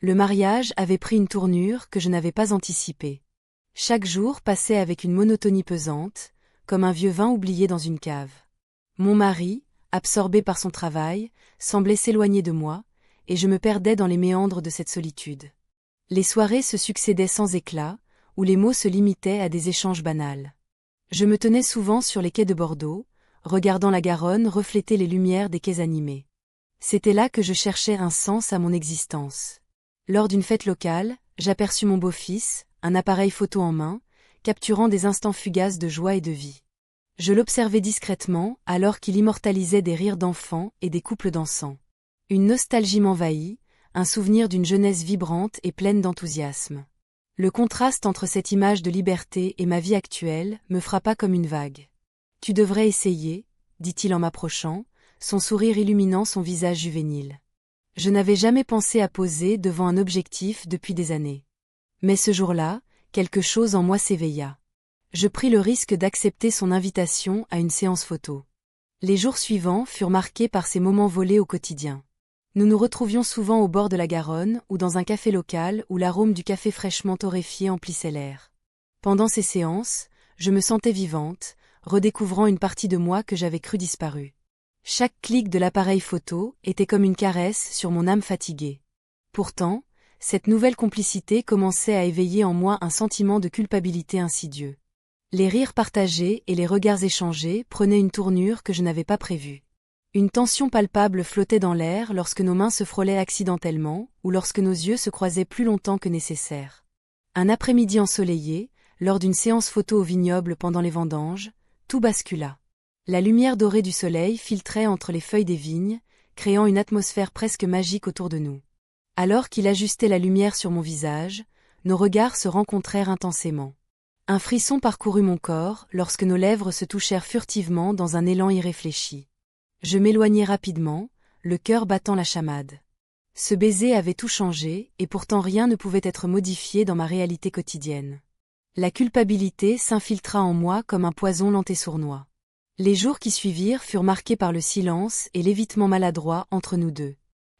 Le mariage avait pris une tournure que je n'avais pas anticipée. Chaque jour passait avec une monotonie pesante, comme un vieux vin oublié dans une cave. Mon mari, absorbé par son travail, semblait s'éloigner de moi, et je me perdais dans les méandres de cette solitude. Les soirées se succédaient sans éclat, où les mots se limitaient à des échanges banals. Je me tenais souvent sur les quais de Bordeaux, regardant la Garonne refléter les lumières des quais animés. C'était là que je cherchais un sens à mon existence. Lors d'une fête locale, j'aperçus mon beau-fils, un appareil photo en main, capturant des instants fugaces de joie et de vie. Je l'observais discrètement alors qu'il immortalisait des rires d'enfants et des couples dansants. Une nostalgie m'envahit, un souvenir d'une jeunesse vibrante et pleine d'enthousiasme. Le contraste entre cette image de liberté et ma vie actuelle me frappa comme une vague. « Tu devrais essayer », dit-il en m'approchant, son sourire illuminant son visage juvénile. Je n'avais jamais pensé à poser devant un objectif depuis des années. Mais ce jour-là, quelque chose en moi s'éveilla. Je pris le risque d'accepter son invitation à une séance photo. Les jours suivants furent marqués par ces moments volés au quotidien. Nous nous retrouvions souvent au bord de la Garonne ou dans un café local où l'arôme du café fraîchement torréfié emplissait l'air. Pendant ces séances, je me sentais vivante, redécouvrant une partie de moi que j'avais cru disparue. Chaque clic de l'appareil photo était comme une caresse sur mon âme fatiguée. Pourtant, cette nouvelle complicité commençait à éveiller en moi un sentiment de culpabilité insidieux. Les rires partagés et les regards échangés prenaient une tournure que je n'avais pas prévue. Une tension palpable flottait dans l'air lorsque nos mains se frôlaient accidentellement ou lorsque nos yeux se croisaient plus longtemps que nécessaire. Un après-midi ensoleillé, lors d'une séance photo au vignoble pendant les vendanges, tout bascula. La lumière dorée du soleil filtrait entre les feuilles des vignes, créant une atmosphère presque magique autour de nous. Alors qu'il ajustait la lumière sur mon visage, nos regards se rencontrèrent intensément. Un frisson parcourut mon corps lorsque nos lèvres se touchèrent furtivement dans un élan irréfléchi. Je m'éloignai rapidement, le cœur battant la chamade. Ce baiser avait tout changé, et pourtant rien ne pouvait être modifié dans ma réalité quotidienne. La culpabilité s'infiltra en moi comme un poison lent et sournois. Les jours qui suivirent furent marqués par le silence et l'évitement maladroit entre nous deux.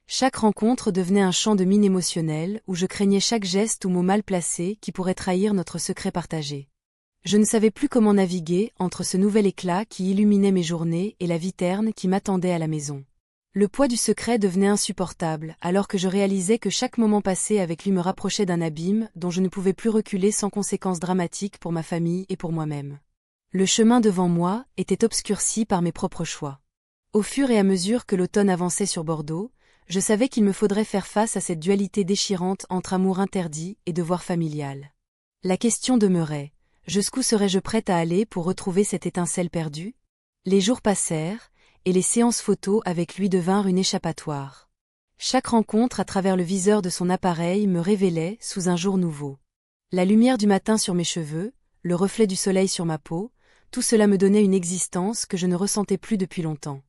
Chaque rencontre devenait un champ de mine émotionnel où je craignais chaque geste ou mot mal placé qui pourrait trahir notre secret partagé. Je ne savais plus comment naviguer entre ce nouvel éclat qui illuminait mes journées et la vie terne qui m'attendait à la maison. Le poids du secret devenait insupportable alors que je réalisais que chaque moment passé avec lui me rapprochait d'un abîme dont je ne pouvais plus reculer sans conséquences dramatiques pour ma famille et pour moi-même. Le chemin devant moi était obscurci par mes propres choix. Au fur et à mesure que l'automne avançait sur Bordeaux, je savais qu'il me faudrait faire face à cette dualité déchirante entre amour interdit et devoir familial. La question demeurait, jusqu'où serais-je prête à aller pour retrouver cette étincelle perdue ? Les jours passèrent, et les séances photos avec lui devinrent une échappatoire. Chaque rencontre à travers le viseur de son appareil me révélait sous un jour nouveau. La lumière du matin sur mes cheveux, le reflet du soleil sur ma peau, tout cela me donnait une existence que je ne ressentais plus depuis longtemps.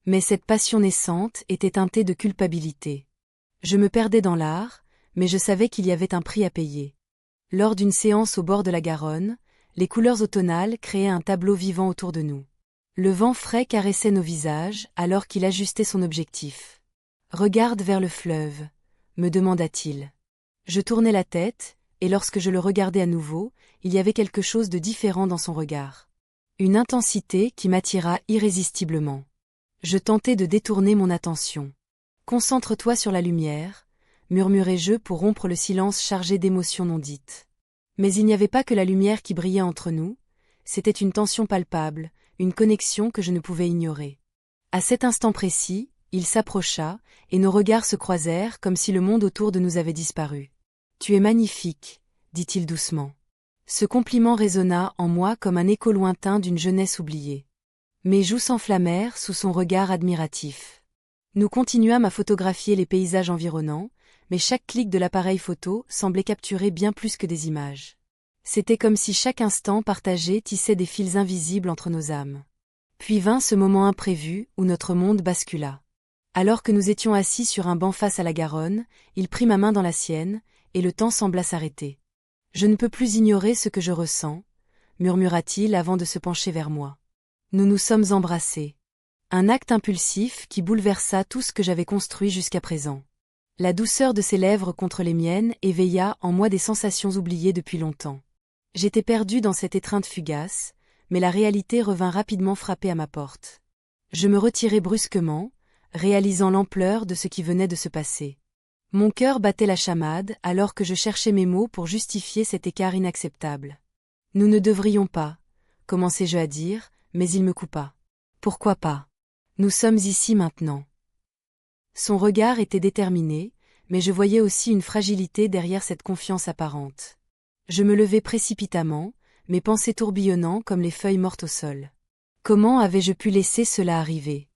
Mais cette passion naissante était teintée de culpabilité. Je me perdais dans l'art, mais je savais qu'il y avait un prix à payer. Lors d'une séance au bord de la Garonne, les couleurs automnales créaient un tableau vivant autour de nous. Le vent frais caressait nos visages alors qu'il ajustait son objectif. « Regarde vers le fleuve », me demanda-t-il. Je tournai la tête, et lorsque je le regardai à nouveau, il y avait quelque chose de différent dans son regard. Une intensité qui m'attira irrésistiblement. Je tentai de détourner mon attention. « Concentre-toi sur la lumière », murmurai-je pour rompre le silence chargé d'émotions non dites. Mais il n'y avait pas que la lumière qui brillait entre nous, c'était une tension palpable, une connexion que je ne pouvais ignorer. À cet instant précis, il s'approcha, et nos regards se croisèrent comme si le monde autour de nous avait disparu. « Tu es magnifique », dit-il doucement. Ce compliment résonna en moi comme un écho lointain d'une jeunesse oubliée. Mes joues s'enflammèrent sous son regard admiratif. Nous continuâmes à photographier les paysages environnants, mais chaque clic de l'appareil photo semblait capturer bien plus que des images. C'était comme si chaque instant partagé tissait des fils invisibles entre nos âmes. Puis vint ce moment imprévu où notre monde bascula. Alors que nous étions assis sur un banc face à la Garonne, il prit ma main dans la sienne, et le temps sembla s'arrêter. « Je ne peux plus ignorer ce que je ressens », murmura-t-il avant de se pencher vers moi. Nous nous sommes embrassés. Un acte impulsif qui bouleversa tout ce que j'avais construit jusqu'à présent. La douceur de ses lèvres contre les miennes éveilla en moi des sensations oubliées depuis longtemps. J'étais perdue dans cette étreinte fugace, mais la réalité revint rapidement frapper à ma porte. Je me retirai brusquement, réalisant l'ampleur de ce qui venait de se passer. Mon cœur battait la chamade alors que je cherchais mes mots pour justifier cet écart inacceptable. Nous ne devrions pas, commençai-je à dire, mais il me coupa. Pourquoi pas? Nous sommes ici maintenant. Son regard était déterminé, mais je voyais aussi une fragilité derrière cette confiance apparente. Je me levai précipitamment, mes pensées tourbillonnant comme les feuilles mortes au sol. Comment avais-je pu laisser cela arriver?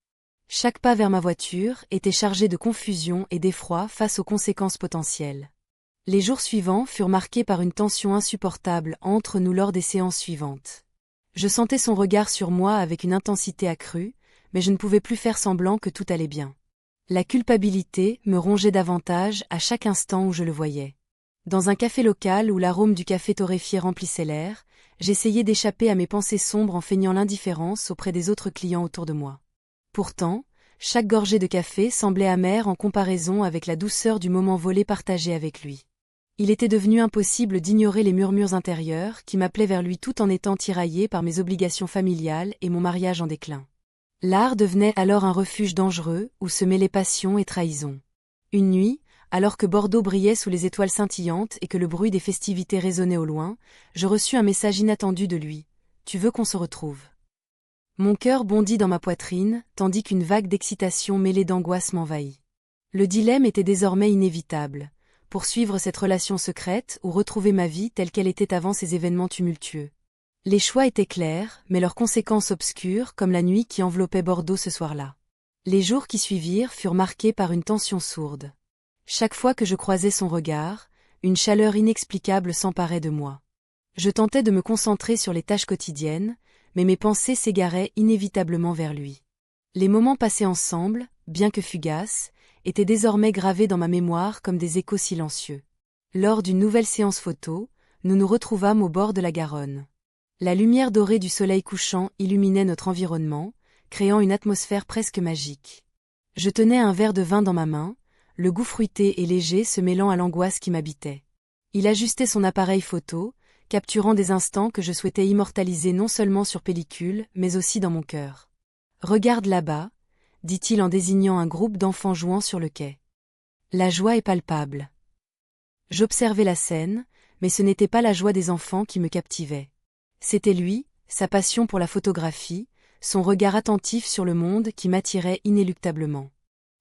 Chaque pas vers ma voiture était chargé de confusion et d'effroi face aux conséquences potentielles. Les jours suivants furent marqués par une tension insupportable entre nous lors des séances suivantes. Je sentais son regard sur moi avec une intensité accrue, mais je ne pouvais plus faire semblant que tout allait bien. La culpabilité me rongeait davantage à chaque instant où je le voyais. Dans un café local où l'arôme du café torréfié remplissait l'air, j'essayais d'échapper à mes pensées sombres en feignant l'indifférence auprès des autres clients autour de moi. Pourtant, chaque gorgée de café semblait amère en comparaison avec la douceur du moment volé partagé avec lui. Il était devenu impossible d'ignorer les murmures intérieurs qui m'appelaient vers lui tout en étant tiraillé par mes obligations familiales et mon mariage en déclin. L'art devenait alors un refuge dangereux où se mêlaient passion et trahison. Une nuit, alors que Bordeaux brillait sous les étoiles scintillantes et que le bruit des festivités résonnait au loin, je reçus un message inattendu de lui. « Tu veux qu'on se retrouve ?» Mon cœur bondit dans ma poitrine, tandis qu'une vague d'excitation mêlée d'angoisse m'envahit. Le dilemme était désormais inévitable. Poursuivre cette relation secrète ou retrouver ma vie telle qu'elle était avant ces événements tumultueux. Les choix étaient clairs, mais leurs conséquences obscures comme la nuit qui enveloppait Bordeaux ce soir-là. Les jours qui suivirent furent marqués par une tension sourde. Chaque fois que je croisais son regard, une chaleur inexplicable s'emparait de moi. Je tentais de me concentrer sur les tâches quotidiennes, mais mes pensées s'égaraient inévitablement vers lui. Les moments passés ensemble, bien que fugaces, étaient désormais gravés dans ma mémoire comme des échos silencieux. Lors d'une nouvelle séance photo, nous nous retrouvâmes au bord de la Garonne. La lumière dorée du soleil couchant illuminait notre environnement, créant une atmosphère presque magique. Je tenais un verre de vin dans ma main, le goût fruité et léger se mêlant à l'angoisse qui m'habitait. Il ajustait son appareil photo, capturant des instants que je souhaitais immortaliser non seulement sur pellicule, mais aussi dans mon cœur. « Regarde là-bas », dit-il en désignant un groupe d'enfants jouant sur le quai. La joie est palpable. J'observais la scène, mais ce n'était pas la joie des enfants qui me captivait. C'était lui, sa passion pour la photographie, son regard attentif sur le monde qui m'attirait inéluctablement.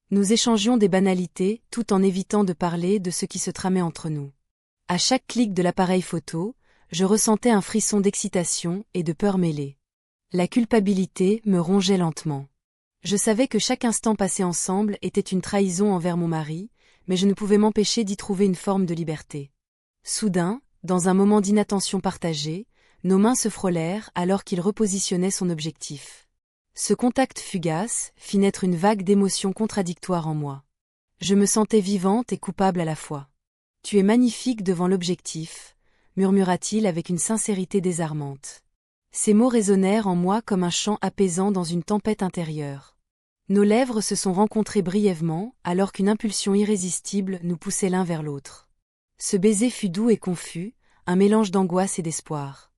Nous échangions des banalités tout en évitant de parler de ce qui se tramait entre nous. À chaque clic de l'appareil photo, je ressentais un frisson d'excitation et de peur mêlée. La culpabilité me rongeait lentement. Je savais que chaque instant passé ensemble était une trahison envers mon mari, mais je ne pouvais m'empêcher d'y trouver une forme de liberté. Soudain, dans un moment d'inattention partagée, nos mains se frôlèrent alors qu'il repositionnait son objectif. Ce contact fugace fit naître une vague d'émotions contradictoires en moi. Je me sentais vivante et coupable à la fois. « Tu es magnifique devant l'objectif », murmura-t-il avec une sincérité désarmante. Ces mots résonnèrent en moi comme un chant apaisant dans une tempête intérieure. Nos lèvres se sont rencontrées brièvement alors qu'une impulsion irrésistible nous poussait l'un vers l'autre. Ce baiser fut doux et confus, un mélange d'angoisse et d'espoir.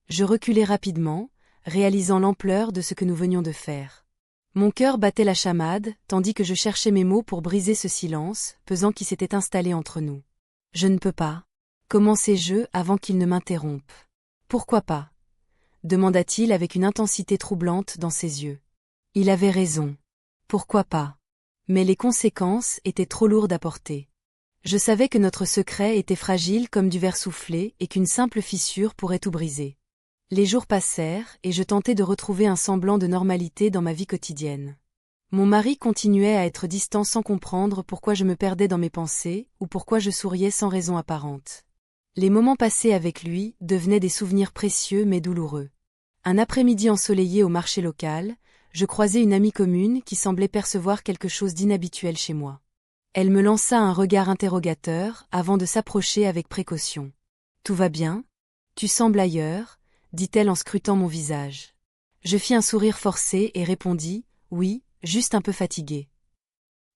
Je reculai rapidement, réalisant l'ampleur de ce que nous venions de faire. Mon cœur battait la chamade, tandis que je cherchais mes mots pour briser ce silence, pesant qui s'était installé entre nous. « Je ne peux pas. » commençai-je avant qu'il ne m'interrompe. « Pourquoi pas ?» demanda-t-il avec une intensité troublante dans ses yeux. Il avait raison. Pourquoi pas? Mais les conséquences étaient trop lourdes à porter. Je savais que notre secret était fragile comme du verre soufflé et qu'une simple fissure pourrait tout briser. Les jours passèrent et je tentais de retrouver un semblant de normalité dans ma vie quotidienne. Mon mari continuait à être distant sans comprendre pourquoi je me perdais dans mes pensées ou pourquoi je souriais sans raison apparente. Les moments passés avec lui devenaient des souvenirs précieux mais douloureux. Un après-midi ensoleillé au marché local, je croisai une amie commune qui semblait percevoir quelque chose d'inhabituel chez moi. Elle me lança un regard interrogateur avant de s'approcher avec précaution. « Tout va bien? Tu sembles ailleurs ?» dit-elle en scrutant mon visage. Je fis un sourire forcé et répondis « Oui, juste un peu fatiguée. »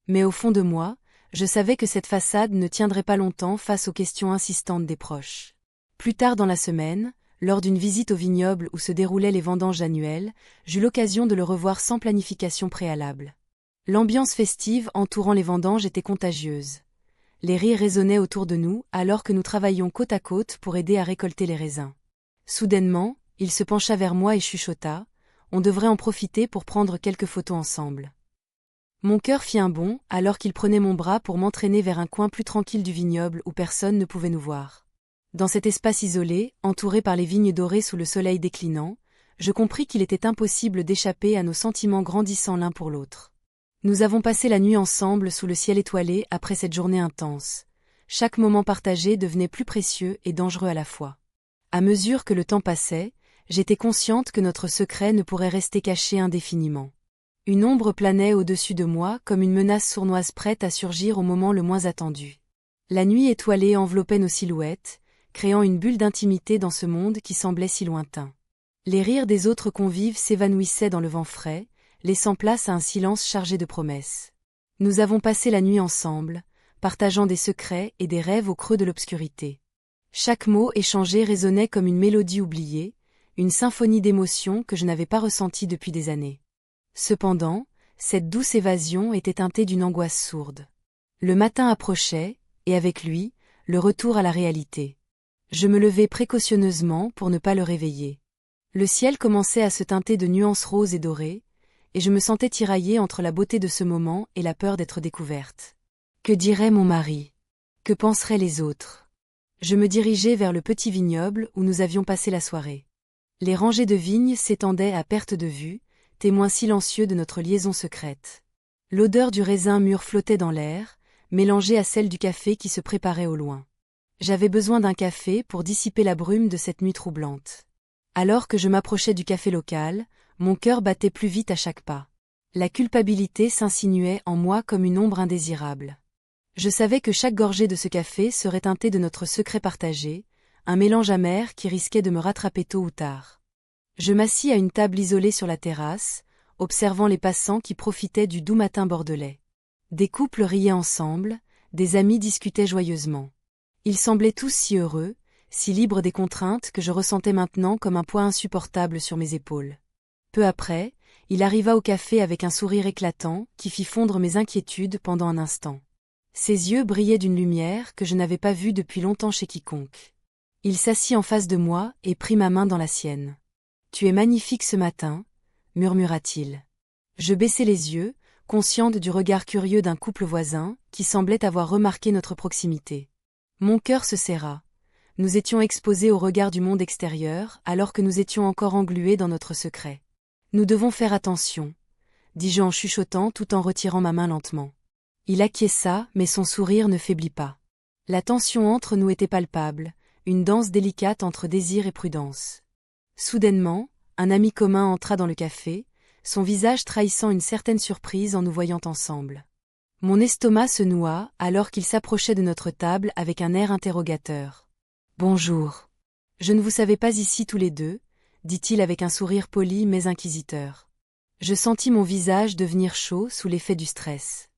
Mais au fond de moi, Je savais que cette façade ne tiendrait pas longtemps face aux questions insistantes des proches. Plus tard dans la semaine, lors d'une visite au vignoble où se déroulaient les vendanges annuelles, j'eus l'occasion de le revoir sans planification préalable. L'ambiance festive entourant les vendanges était contagieuse. Les rires résonnaient autour de nous alors que nous travaillions côte à côte pour aider à récolter les raisins. Soudainement, il se pencha vers moi et chuchota: « On devrait en profiter pour prendre quelques photos ensemble. » Mon cœur fit un bond alors qu'il prenait mon bras pour m'entraîner vers un coin plus tranquille du vignoble où personne ne pouvait nous voir. Dans cet espace isolé, entouré par les vignes dorées sous le soleil déclinant, je compris qu'il était impossible d'échapper à nos sentiments grandissants l'un pour l'autre. Nous avons passé la nuit ensemble sous le ciel étoilé après cette journée intense. Chaque moment partagé devenait plus précieux et dangereux à la fois. À mesure que le temps passait, j'étais consciente que notre secret ne pourrait rester caché indéfiniment. Une ombre planait au-dessus de moi comme une menace sournoise prête à surgir au moment le moins attendu. La nuit étoilée enveloppait nos silhouettes, créant une bulle d'intimité dans ce monde qui semblait si lointain. Les rires des autres convives s'évanouissaient dans le vent frais, laissant place à un silence chargé de promesses. Nous avons passé la nuit ensemble, partageant des secrets et des rêves au creux de l'obscurité. Chaque mot échangé résonnait comme une mélodie oubliée, une symphonie d'émotions que je n'avais pas ressentie depuis des années. Cependant, cette douce évasion était teintée d'une angoisse sourde. Le matin approchait, et avec lui, le retour à la réalité. Je me levai précautionneusement pour ne pas le réveiller. Le ciel commençait à se teinter de nuances roses et dorées, et je me sentais tiraillée entre la beauté de ce moment et la peur d'être découverte. Que dirait mon mari? Que penseraient les autres? Je me dirigeai vers le petit vignoble où nous avions passé la soirée. Les rangées de vignes s'étendaient à perte de vue, témoin silencieux de notre liaison secrète. L'odeur du raisin mûr flottait dans l'air, mélangée à celle du café qui se préparait au loin. J'avais besoin d'un café pour dissiper la brume de cette nuit troublante. Alors que je m'approchais du café local, mon cœur battait plus vite à chaque pas. La culpabilité s'insinuait en moi comme une ombre indésirable. Je savais que chaque gorgée de ce café serait teintée de notre secret partagé, un mélange amer qui risquait de me rattraper tôt ou tard. Je m'assis à une table isolée sur la terrasse, observant les passants qui profitaient du doux matin bordelais. Des couples riaient ensemble, des amis discutaient joyeusement. Ils semblaient tous si heureux, si libres des contraintes que je ressentais maintenant comme un poids insupportable sur mes épaules. Peu après, il arriva au café avec un sourire éclatant qui fit fondre mes inquiétudes pendant un instant. Ses yeux brillaient d'une lumière que je n'avais pas vue depuis longtemps chez quiconque. Il s'assit en face de moi et prit ma main dans la sienne. « Tu es magnifique ce matin » murmura-t-il. Je baissai les yeux, consciente du regard curieux d'un couple voisin qui semblait avoir remarqué notre proximité. Mon cœur se serra. Nous étions exposés au regard du monde extérieur alors que nous étions encore englués dans notre secret. Nous devons faire attention, dis-je en chuchotant tout en retirant ma main lentement. Il acquiesça, mais son sourire ne faiblit pas. La tension entre nous était palpable, une danse délicate entre désir et prudence. Soudainement, un ami commun entra dans le café, son visage trahissant une certaine surprise en nous voyant ensemble. Mon estomac se noua alors qu'il s'approchait de notre table avec un air interrogateur. « Bonjour. Je ne vous savais pas ici tous les deux, » dit-il avec un sourire poli mais inquisiteur. Je sentis mon visage devenir chaud sous l'effet du stress.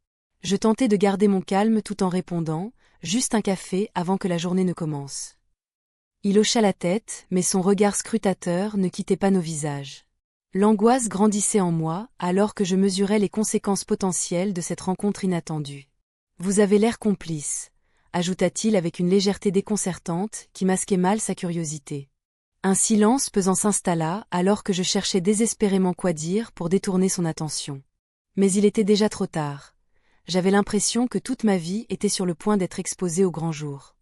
Je tentai de garder mon calme tout en répondant, « Juste un café avant que la journée ne commence. » Il hocha la tête, mais son regard scrutateur ne quittait pas nos visages. L'angoisse grandissait en moi, alors que je mesurais les conséquences potentielles de cette rencontre inattendue. « Vous avez l'air complice », ajouta-t-il avec une légèreté déconcertante qui masquait mal sa curiosité. Un silence pesant s'installa alors que je cherchais désespérément quoi dire pour détourner son attention. Mais il était déjà trop tard. J'avais l'impression que toute ma vie était sur le point d'être exposée au grand jour.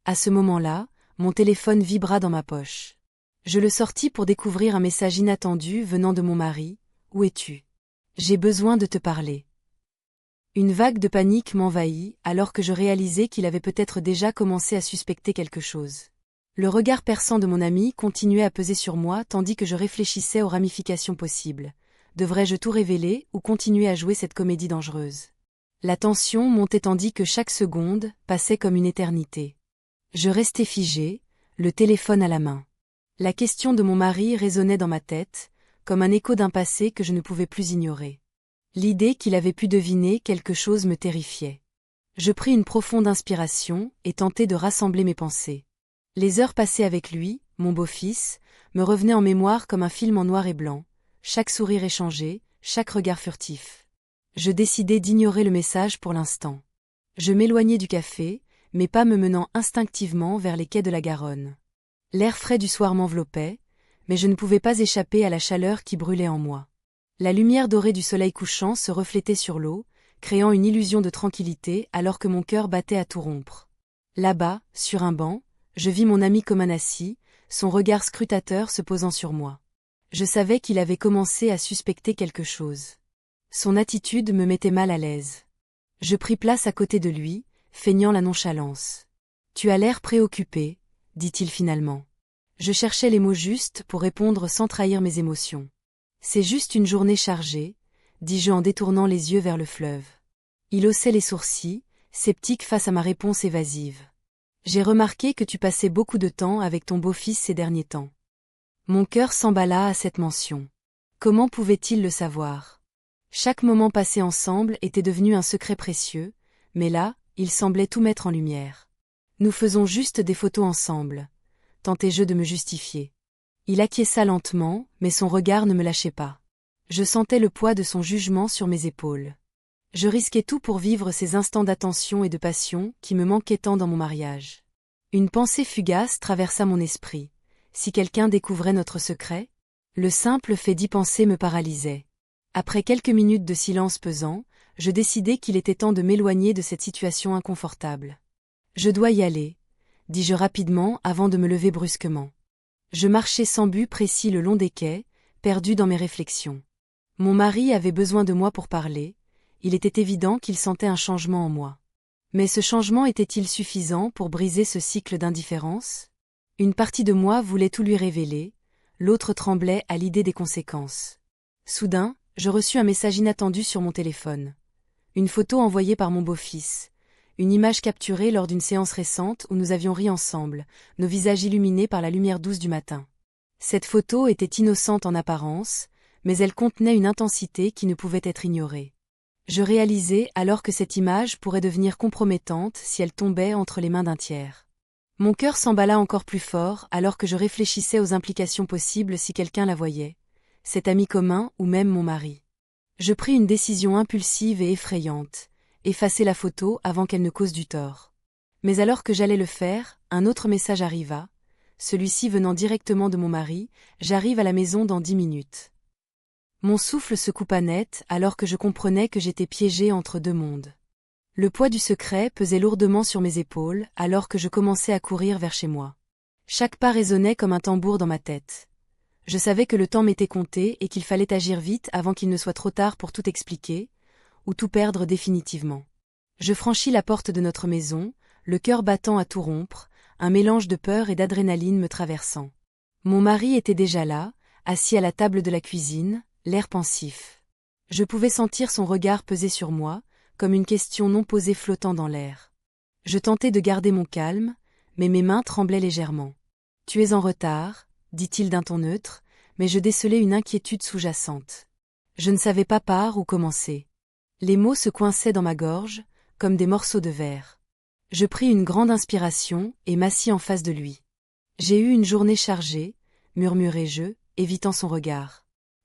À ce moment-là, mon téléphone vibra dans ma poche. Je le sortis pour découvrir un message inattendu venant de mon mari. « Où es-tu? J'ai besoin de te parler. » Une vague de panique m'envahit alors que je réalisais qu'il avait peut-être déjà commencé à suspecter quelque chose. Le regard perçant de mon ami continuait à peser sur moi tandis que je réfléchissais aux ramifications possibles. Devrais-je tout révéler ou continuer à jouer cette comédie dangereuse? La tension montait tandis que chaque seconde passait comme une éternité. Je restais figée, le téléphone à la main. La question de mon mari résonnait dans ma tête, comme un écho d'un passé que je ne pouvais plus ignorer. L'idée qu'il avait pu deviner quelque chose me terrifiait. Je pris une profonde inspiration et tentai de rassembler mes pensées. Les heures passées avec lui, mon beau-fils, me revenaient en mémoire comme un film en noir et blanc, chaque sourire échangé, chaque regard furtif. Je décidai d'ignorer le message pour l'instant. Je m'éloignai du café, mes pas me menant instinctivement vers les quais de la Garonne. L'air frais du soir m'enveloppait, mais je ne pouvais pas échapper à la chaleur qui brûlait en moi. La lumière dorée du soleil couchant se reflétait sur l'eau, créant une illusion de tranquillité alors que mon cœur battait à tout rompre. Là-bas, sur un banc, je vis mon ami comme un assis, son regard scrutateur se posant sur moi. Je savais qu'il avait commencé à suspecter quelque chose. Son attitude me mettait mal à l'aise. Je pris place à côté de lui, feignant la nonchalance. « Tu as l'air préoccupé, » dit-il finalement. Je cherchais les mots justes pour répondre sans trahir mes émotions. « C'est juste une journée chargée, » dis-je en détournant les yeux vers le fleuve. Il haussait les sourcils, sceptique face à ma réponse évasive. « J'ai remarqué que tu passais beaucoup de temps avec ton beau-fils ces derniers temps. » Mon cœur s'emballa à cette mention. Comment pouvait-il le savoir? Chaque moment passé ensemble était devenu un secret précieux, mais là, il semblait tout mettre en lumière. Nous faisons juste des photos ensemble, tentai-je de me justifier. Il acquiesça lentement, mais son regard ne me lâchait pas. Je sentais le poids de son jugement sur mes épaules. Je risquais tout pour vivre ces instants d'attention et de passion qui me manquaient tant dans mon mariage. Une pensée fugace traversa mon esprit. Si quelqu'un découvrait notre secret? Le simple fait d'y penser me paralysait. Après quelques minutes de silence pesant, je décidai qu'il était temps de m'éloigner de cette situation inconfortable. « Je dois y aller », dis-je rapidement avant de me lever brusquement. Je marchais sans but précis le long des quais, perdu dans mes réflexions. Mon mari avait besoin de moi pour parler, il était évident qu'il sentait un changement en moi. Mais ce changement était-il suffisant pour briser ce cycle d'indifférence? Une partie de moi voulait tout lui révéler, l'autre tremblait à l'idée des conséquences. Soudain, je reçus un message inattendu sur mon téléphone. Une photo envoyée par mon beau-fils. Une image capturée lors d'une séance récente où nous avions ri ensemble, nos visages illuminés par la lumière douce du matin. Cette photo était innocente en apparence, mais elle contenait une intensité qui ne pouvait être ignorée. Je réalisais alors que cette image pourrait devenir compromettante si elle tombait entre les mains d'un tiers. Mon cœur s'emballa encore plus fort alors que je réfléchissais aux implications possibles si quelqu'un la voyait, cet ami commun ou même mon mari. Je pris une décision impulsive et effrayante, effacer la photo avant qu'elle ne cause du tort. Mais alors que j'allais le faire, un autre message arriva, celui-ci venant directement de mon mari, « J'arrive à la maison dans 10 minutes. » Mon souffle se coupa net alors que je comprenais que j'étais piégée entre deux mondes. Le poids du secret pesait lourdement sur mes épaules alors que je commençais à courir vers chez moi. Chaque pas résonnait comme un tambour dans ma tête. Je savais que le temps m'était compté et qu'il fallait agir vite avant qu'il ne soit trop tard pour tout expliquer, ou tout perdre définitivement. Je franchis la porte de notre maison, le cœur battant à tout rompre, un mélange de peur et d'adrénaline me traversant. Mon mari était déjà là, assis à la table de la cuisine, l'air pensif. Je pouvais sentir son regard peser sur moi, comme une question non posée flottant dans l'air. Je tentais de garder mon calme, mais mes mains tremblaient légèrement. « Tu es en retard », dit-il d'un ton neutre, mais je décelai une inquiétude sous-jacente. Je ne savais pas par où commencer. Les mots se coinçaient dans ma gorge, comme des morceaux de verre. Je pris une grande inspiration et m'assis en face de lui. « J'ai eu une journée chargée », murmurai-je, évitant son regard.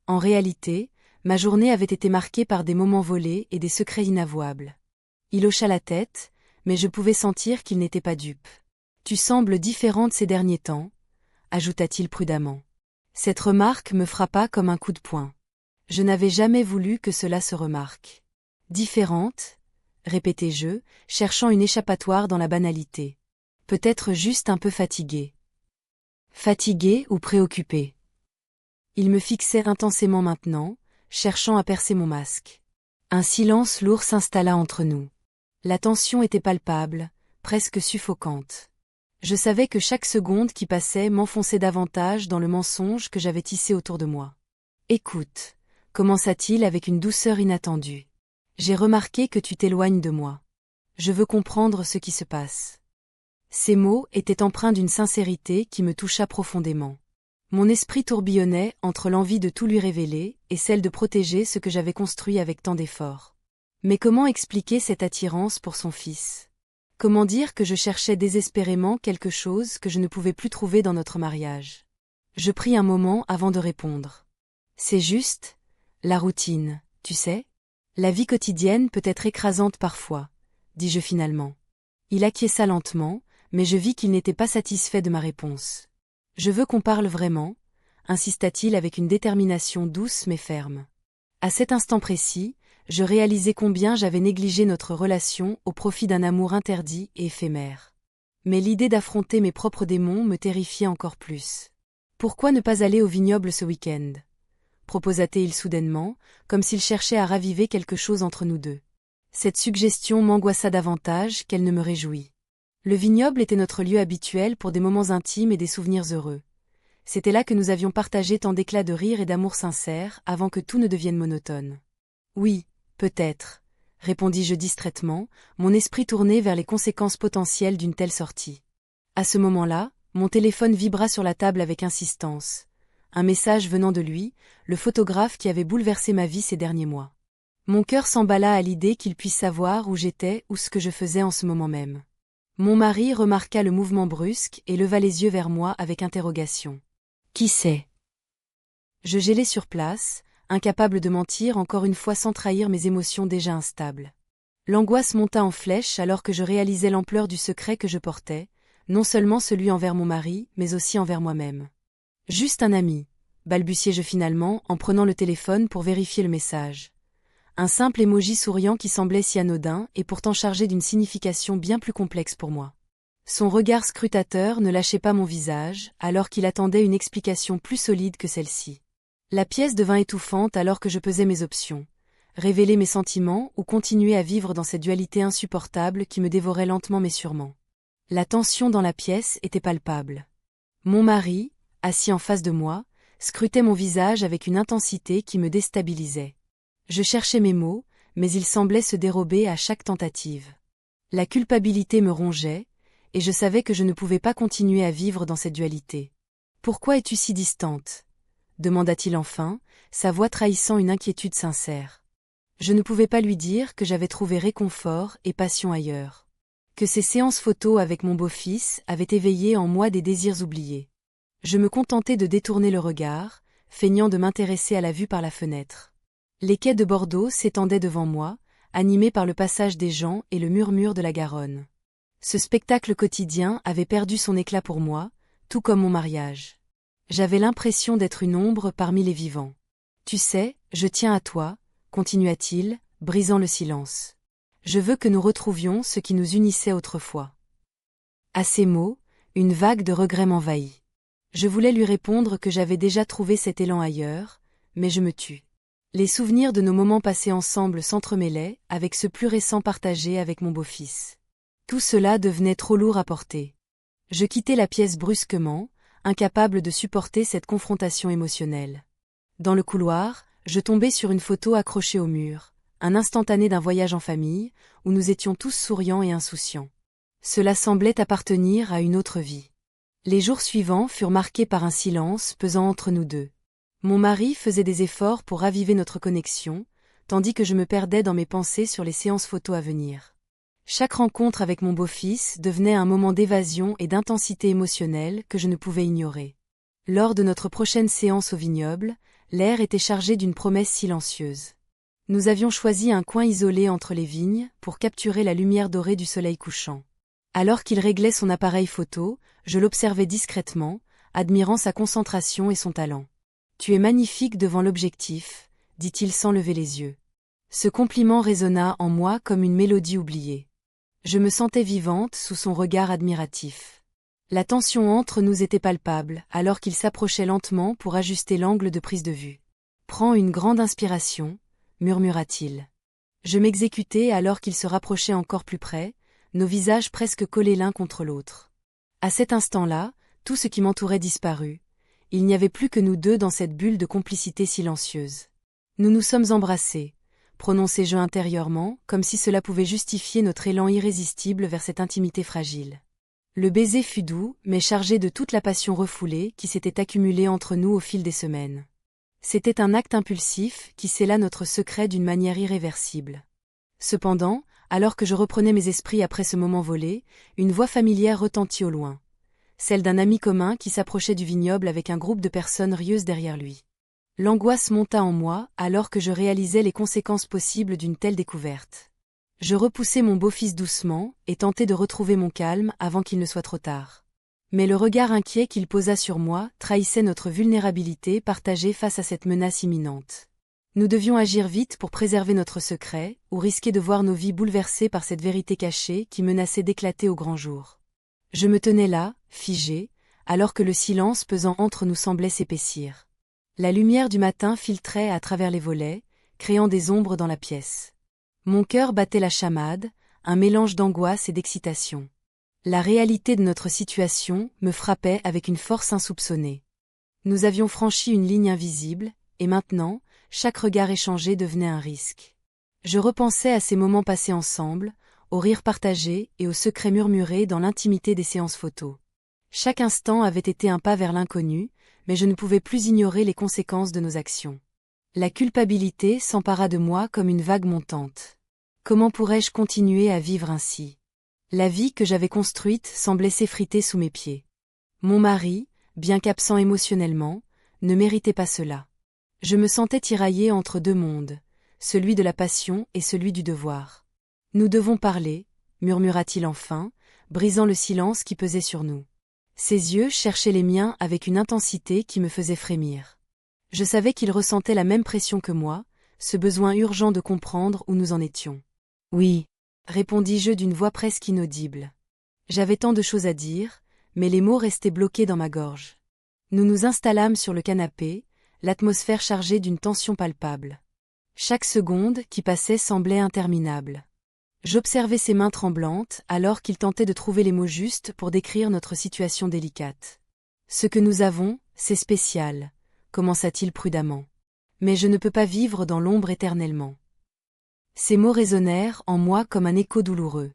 En réalité, ma journée avait été marquée par des moments volés et des secrets inavouables. Il hocha la tête, mais je pouvais sentir qu'il n'était pas dupe. « Tu sembles différente ces derniers temps », ajouta-t-il prudemment. Cette remarque me frappa comme un coup de poing. Je n'avais jamais voulu que cela se remarque. « Différente », répétai-je, cherchant une échappatoire dans la banalité. Peut-être juste un peu fatiguée. Fatiguée ou préoccupée. Il me fixait intensément maintenant, cherchant à percer mon masque. Un silence lourd s'installa entre nous. La tension était palpable, presque suffocante. Je savais que chaque seconde qui passait m'enfonçait davantage dans le mensonge que j'avais tissé autour de moi. « Écoute », commença-t-il avec une douceur inattendue. « J'ai remarqué que tu t'éloignes de moi. Je veux comprendre ce qui se passe. » Ces mots étaient empreints d'une sincérité qui me toucha profondément. Mon esprit tourbillonnait entre l'envie de tout lui révéler et celle de protéger ce que j'avais construit avec tant d'efforts. Mais comment expliquer cette attirance pour son fils? Comment dire que je cherchais désespérément quelque chose que je ne pouvais plus trouver dans notre mariage? Je pris un moment avant de répondre. C'est juste, la routine, tu sais? La vie quotidienne peut être écrasante parfois, dis-je finalement. Il acquiesça lentement, mais je vis qu'il n'était pas satisfait de ma réponse. Je veux qu'on parle vraiment, insista-t-il avec une détermination douce mais ferme. À cet instant précis, je réalisais combien j'avais négligé notre relation au profit d'un amour interdit et éphémère. Mais l'idée d'affronter mes propres démons me terrifiait encore plus. Pourquoi ne pas aller au vignoble ce week-end? Proposa-t-il soudainement, comme s'il cherchait à raviver quelque chose entre nous deux. Cette suggestion m'angoissa davantage qu'elle ne me réjouit. Le vignoble était notre lieu habituel pour des moments intimes et des souvenirs heureux. C'était là que nous avions partagé tant d'éclats de rire et d'amour sincère avant que tout ne devienne monotone. Oui, peut-être, répondis-je distraitement, mon esprit tourné vers les conséquences potentielles d'une telle sortie. À ce moment-là, mon téléphone vibra sur la table avec insistance. Un message venant de lui, le photographe qui avait bouleversé ma vie ces derniers mois. Mon cœur s'emballa à l'idée qu'il puisse savoir où j'étais ou ce que je faisais en ce moment même. Mon mari remarqua le mouvement brusque et leva les yeux vers moi avec interrogation. Qui c'est? Je gélai sur place, incapable de mentir encore une fois sans trahir mes émotions déjà instables. L'angoisse monta en flèche alors que je réalisais l'ampleur du secret que je portais, non seulement celui envers mon mari, mais aussi envers moi-même. Juste un ami, balbutiai-je finalement en prenant le téléphone pour vérifier le message. Un simple émoji souriant qui semblait si anodin et pourtant chargé d'une signification bien plus complexe pour moi. Son regard scrutateur ne lâchait pas mon visage, alors qu'il attendait une explication plus solide que celle-ci. La pièce devint étouffante alors que je pesais mes options. Révéler mes sentiments ou continuer à vivre dans cette dualité insupportable qui me dévorait lentement mais sûrement. La tension dans la pièce était palpable. Mon mari, assis en face de moi, scrutait mon visage avec une intensité qui me déstabilisait. Je cherchais mes mots, mais ils semblaient se dérober à chaque tentative. La culpabilité me rongeait, et je savais que je ne pouvais pas continuer à vivre dans cette dualité. « Pourquoi es-tu si distante ?» demanda-t-il enfin, sa voix trahissant une inquiétude sincère. Je ne pouvais pas lui dire que j'avais trouvé réconfort et passion ailleurs. Que ces séances photos avec mon beau-fils avaient éveillé en moi des désirs oubliés. Je me contentais de détourner le regard, feignant de m'intéresser à la vue par la fenêtre. Les quais de Bordeaux s'étendaient devant moi, animés par le passage des gens et le murmure de la Garonne. Ce spectacle quotidien avait perdu son éclat pour moi, tout comme mon mariage. J'avais l'impression d'être une ombre parmi les vivants. « Tu sais, je tiens à toi », continua-t-il, brisant le silence. « Je veux que nous retrouvions ce qui nous unissait autrefois. » À ces mots, une vague de regret m'envahit. Je voulais lui répondre que j'avais déjà trouvé cet élan ailleurs, mais je me tus. Les souvenirs de nos moments passés ensemble s'entremêlaient avec ceux plus récents partagés avec mon beau-fils. Tout cela devenait trop lourd à porter. Je quittai la pièce brusquement, incapable de supporter cette confrontation émotionnelle. Dans le couloir, je tombai sur une photo accrochée au mur, un instantané d'un voyage en famille, où nous étions tous souriants et insouciants. Cela semblait appartenir à une autre vie. Les jours suivants furent marqués par un silence pesant entre nous deux. Mon mari faisait des efforts pour raviver notre connexion, tandis que je me perdais dans mes pensées sur les séances photos à venir. Chaque rencontre avec mon beau-fils devenait un moment d'évasion et d'intensité émotionnelle que je ne pouvais ignorer. Lors de notre prochaine séance au vignoble, l'air était chargé d'une promesse silencieuse. Nous avions choisi un coin isolé entre les vignes pour capturer la lumière dorée du soleil couchant. Alors qu'il réglait son appareil photo, je l'observais discrètement, admirant sa concentration et son talent. « Tu es magnifique devant l'objectif », dit-il sans lever les yeux. Ce compliment résonna en moi comme une mélodie oubliée. Je me sentais vivante sous son regard admiratif. La tension entre nous était palpable, alors qu'il s'approchait lentement pour ajuster l'angle de prise de vue. « Prends une grande inspiration », murmura-t-il. Je m'exécutais alors qu'il se rapprochait encore plus près, nos visages presque collés l'un contre l'autre. À cet instant-là, tout ce qui m'entourait disparut. Il n'y avait plus que nous deux dans cette bulle de complicité silencieuse. Nous nous sommes embrassés, prononçai-je intérieurement, comme si cela pouvait justifier notre élan irrésistible vers cette intimité fragile. Le baiser fut doux, mais chargé de toute la passion refoulée qui s'était accumulée entre nous au fil des semaines. C'était un acte impulsif qui scella notre secret d'une manière irréversible. Cependant, alors que je reprenais mes esprits après ce moment volé, une voix familière retentit au loin. Celle d'un ami commun qui s'approchait du vignoble avec un groupe de personnes rieuses derrière lui. L'angoisse monta en moi alors que je réalisais les conséquences possibles d'une telle découverte. Je repoussai mon beau-fils doucement et tentai de retrouver mon calme avant qu'il ne soit trop tard. Mais le regard inquiet qu'il posa sur moi trahissait notre vulnérabilité partagée face à cette menace imminente. Nous devions agir vite pour préserver notre secret, ou risquer de voir nos vies bouleversées par cette vérité cachée qui menaçait d'éclater au grand jour. Je me tenais là, figé, alors que le silence pesant entre nous semblait s'épaissir. La lumière du matin filtrait à travers les volets, créant des ombres dans la pièce. Mon cœur battait la chamade, un mélange d'angoisse et d'excitation. La réalité de notre situation me frappait avec une force insoupçonnée. Nous avions franchi une ligne invisible, et maintenant, chaque regard échangé devenait un risque. Je repensais à ces moments passés ensemble, aux rires partagés et aux secrets murmurés dans l'intimité des séances photos. Chaque instant avait été un pas vers l'inconnu, mais je ne pouvais plus ignorer les conséquences de nos actions. La culpabilité s'empara de moi comme une vague montante. Comment pourrais-je continuer à vivre ainsi? La vie que j'avais construite semblait s'effriter sous mes pieds. Mon mari, bien qu'absent émotionnellement, ne méritait pas cela. Je me sentais tiraillée entre deux mondes, celui de la passion et celui du devoir. Nous devons parler, murmura-t-il enfin, brisant le silence qui pesait sur nous. Ses yeux cherchaient les miens avec une intensité qui me faisait frémir. Je savais qu'il ressentait la même pression que moi, ce besoin urgent de comprendre où nous en étions. Oui, répondis-je d'une voix presque inaudible. J'avais tant de choses à dire, mais les mots restaient bloqués dans ma gorge. Nous nous installâmes sur le canapé, l'atmosphère chargée d'une tension palpable. Chaque seconde qui passait semblait interminable. J'observais ses mains tremblantes alors qu'il tentait de trouver les mots justes pour décrire notre situation délicate. « Ce que nous avons, c'est spécial », commença-t-il prudemment. « Mais je ne peux pas vivre dans l'ombre éternellement. » Ces mots résonnèrent en moi comme un écho douloureux.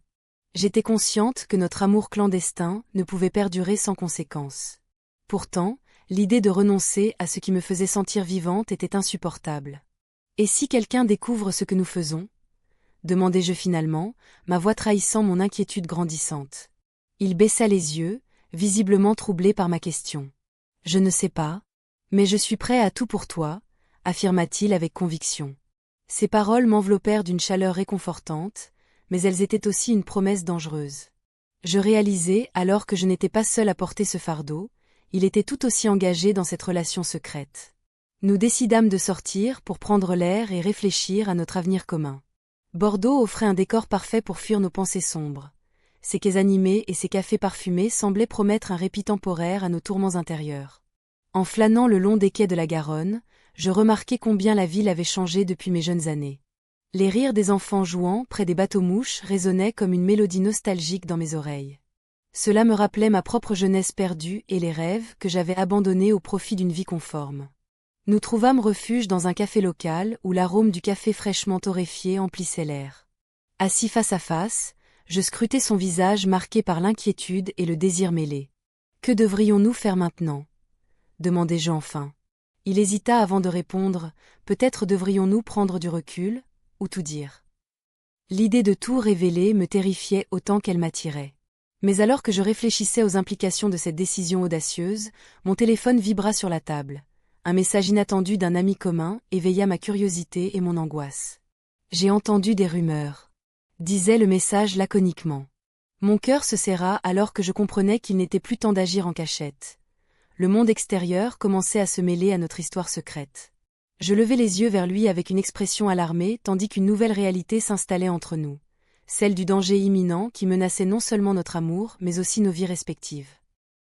J'étais consciente que notre amour clandestin ne pouvait perdurer sans conséquence. Pourtant, l'idée de renoncer à ce qui me faisait sentir vivante était insupportable. « Et si quelqu'un découvre ce que nous faisons ?» demandai-je finalement, ma voix trahissant mon inquiétude grandissante. Il baissa les yeux, visiblement troublé par ma question. « Je ne sais pas, mais je suis prêt à tout pour toi », affirma-t-il avec conviction. Ces paroles m'enveloppèrent d'une chaleur réconfortante, mais elles étaient aussi une promesse dangereuse. Je réalisais alors que je n'étais pas seule à porter ce fardeau, il était tout aussi engagé dans cette relation secrète. Nous décidâmes de sortir pour prendre l'air et réfléchir à notre avenir commun. Bordeaux offrait un décor parfait pour fuir nos pensées sombres. Ses quais animés et ses cafés parfumés semblaient promettre un répit temporaire à nos tourments intérieurs. En flânant le long des quais de la Garonne, je remarquai combien la ville avait changé depuis mes jeunes années. Les rires des enfants jouant près des bateaux-mouches résonnaient comme une mélodie nostalgique dans mes oreilles. Cela me rappelait ma propre jeunesse perdue et les rêves que j'avais abandonnés au profit d'une vie conforme. Nous trouvâmes refuge dans un café local où l'arôme du café fraîchement torréfié emplissait l'air. Assis face à face, je scrutais son visage marqué par l'inquiétude et le désir mêlés. « Que devrions-nous faire maintenant ?» demandai-je enfin. Il hésita avant de répondre « Peut-être devrions-nous prendre du recul, ou tout dire ?» L'idée de tout révéler me terrifiait autant qu'elle m'attirait. Mais alors que je réfléchissais aux implications de cette décision audacieuse, mon téléphone vibra sur la table. Un message inattendu d'un ami commun éveilla ma curiosité et mon angoisse. « J'ai entendu des rumeurs », disait le message laconiquement. Mon cœur se serra alors que je comprenais qu'il n'était plus temps d'agir en cachette. Le monde extérieur commençait à se mêler à notre histoire secrète. Je levai les yeux vers lui avec une expression alarmée tandis qu'une nouvelle réalité s'installait entre nous. Celle du danger imminent qui menaçait non seulement notre amour mais aussi nos vies respectives.